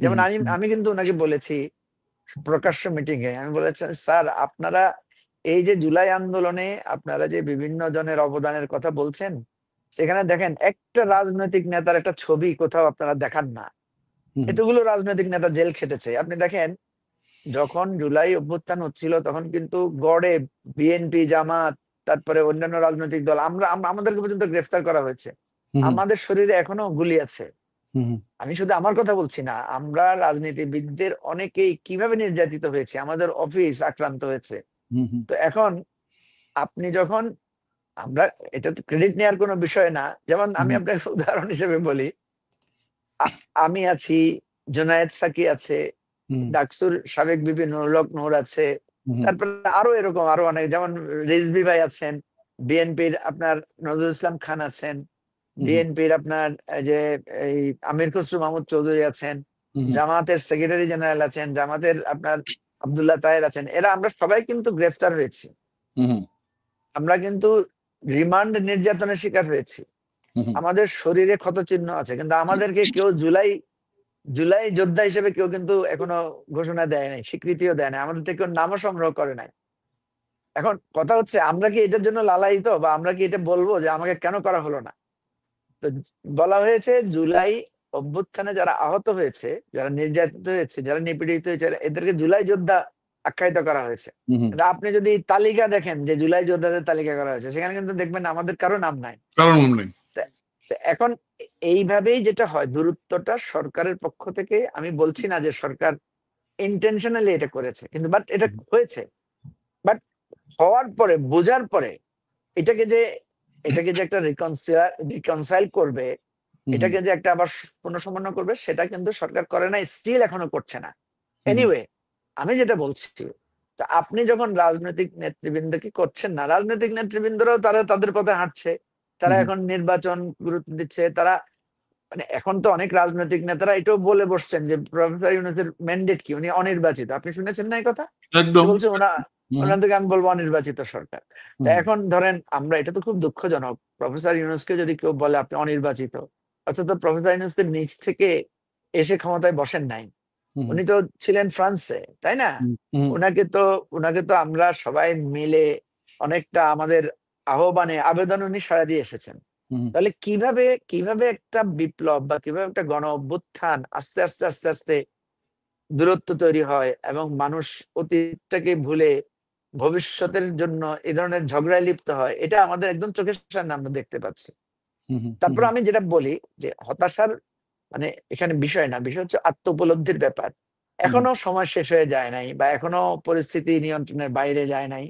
যেমন হুম, আমি হুম, আমি কিন্তু ওনাকে বলেছি প্রকাশ্য মিটিং এ, আমি বলেছি স্যার আপনারা এই যে জুলাই আন্দোলনে আপনারা যে বিভিন্ন জনের অবদানের কথা বলছেন, সেখানে দেখেন একটা রাজনৈতিক নেতার একটা ছবি কোথাও আপনারা দেখান না। হুম, এতগুলো রাজনৈতিক নেতা জেল খেটেছে, আপনি দেখেন যখন জুলাই অভ্যুত্থান হচ্ছিল তখন কিন্তু গড়ে বিএনপি, জামাত, তারপরে অন্যান্য রাজনৈতিক দল, আমাদেরকে পর্যন্ত গ্রেফতার করা হয়েছে। হুম, আমাদের শরীরে এখনো গুলি আছে। হুম, আমি শুধু আমার কথা বলছি না, আমরা রাজনীতিবিদদের অনেকেই কিভাবে নির্যাতিত হয়েছে, আমাদের অফিস আক্রান্ত হয়েছে। হুম, হুম, তো এখন আপনি যখন, আমরা, এটা তো ক্রেডিট নেওয়ার কোনো বিষয় না। যেমন আমি হুম, আপনাকে উদাহরণ হিসেবে বলি, আমি আছি, জুনায়েদ সাকি আছে, হুম, ডাকসুর সাবেক বিপি নুরুল হক নূর আছে, হুম, তারপরে আরো এরকম আরো অনেক, যেমন রিজভী ভাই আছেন, বিএনপির আপনার নজরুল ইসলাম খান আছেন, হুম, বিএনপির আপনার এই যে এই আমির খসরু মাহমুদ চৌধুরী আছেন, হুম, জামাতের সেক্রেটারি জেনারেল আছেন, জামাতের আপনার আব্দুল্লাহ তাহের আছেন, এরা আমরা সবাই কিন্তু গ্রেফতার হয়েছি। হুম, আমরা কিন্তু রিমান্ড নির্যাতনের শিকার হয়েছি। হুম, আমাদের শরীরে ক্ষতচিহ্ন আছে, কিন্তু আমাদেরকে কেউ জুলাই জুলাই যোদ্ধা হিসেবে কেউ কিন্তু এখনো ঘোষণা দেয় নাই, স্বীকৃতিও দেয় নাই, আমাদের থেকে কেউ নামও সংগ্রহ করে নাই। এখন কথা হচ্ছে আমরা কি এটার জন্য লালায়িত, বা আমরা কি এটা বলবো যে আমাকে কেন করা হলো না? তো বলা হয়েছে জুলাই অভ্যুত্থানে যারা আহত হয়েছে, যারা নির্যাতিত হয়েছে, যারা নিপীড়িত হয়েছে, এদেরকে জুলাই যোদ্ধা আখ্যায়িত করা হয়েছে। হুম, কিন্তু আপনি যদি তালিকা দেখেন যে জুলাই যোদ্ধাদের তালিকা করা হয়েছে, সেখানে কিন্তু দেখবেন আমাদের কারো নাম নাই। কারণ নেই। তো তো এখন এইভাবেই যেটা হয়, দূরত্বটা সরকারের পক্ষ থেকে, আমি বলছি না যে সরকার ইন্টেনশনালি এটা করেছে, কিন্তু বাট এটা হয়েছে। বাট হওয়ার পরে, বোঝার পরে, এটাকে যে এটাকে যে একটা রিকনসাইল করবে, হুম, এটাকে যে একটা আবার পুনঃসমন্বয় করবে, সেটা কিন্তু সরকার করে না, স্টিল এখনো করছে না। হুম, এনিওয়ে, আমি যেটা বলছি, তা আপনি যখন রাজনৈতিক নেতৃবৃন্দকে করছেন না, রাজনৈতিক নেতৃবৃন্দরাও তারা তাদের পথে হাঁটছে, তারা হুম, এখন নির্বাচন গুরুত্ব দিচ্ছে, তারা মানে এখন তো অনেক রাজনৈতিক নেতারা এটাও বলে বসছেন যে প্রফেসর ইউনূসের ম্যান্ডেট কি, উনি অনির্বাচিত। আপনি শুনেছেন না এই কথা? যে একদম। বলছে হুম, ওনার থেকে আমি বলবো অনির্বাচিত সরকার। তো হুম, এখন ধরেন, আমরা, এটা তো খুব দুঃখজনক, প্রফেসর ইউনূসকে যদি কেউ বলে আপনি অনির্বাচিত, অথচ প্রফেসর ইউনূসের নিচ থেকে এসে ক্ষমতায় বসেন নাই। হুম, উনি তো ছিলেন ফ্রান্সে, তাই না? হুম, হুম, ওনাকে তো ওনাকে তো আমরা সবাই মিলে অনেকটা আমাদের আহ্বানে আবেদন উনি সাড়া দিয়ে এসেছেন। হুম, তাহলে কিভাবে কিভাবে একটা বিপ্লব বা কিভাবে একটা গণ অভ্যুত্থান আস্তে আস্তে আস্তে আস্তে দূরত্ব তৈরি হয় এবং মানুষ অতীতটাকে ভুলে ভবিষ্যতের জন্য এই ধরনের ঝগড়ায় লিপ্ত হয়, এটা আমাদের একদম চোখের সামনে আমরা দেখতে পাচ্ছি। হুম, হুম, তারপর আমি যেটা বলি যে হতাশার মানে এখানে বিষয় না, বিষয় হচ্ছে আত্ম উপলব্ধির ব্যাপার। হুম, এখনো সময় শেষ হয়ে যায় নাই, বা এখনো পরিস্থিতি নিয়ন্ত্রণের বাইরে যায় নাই।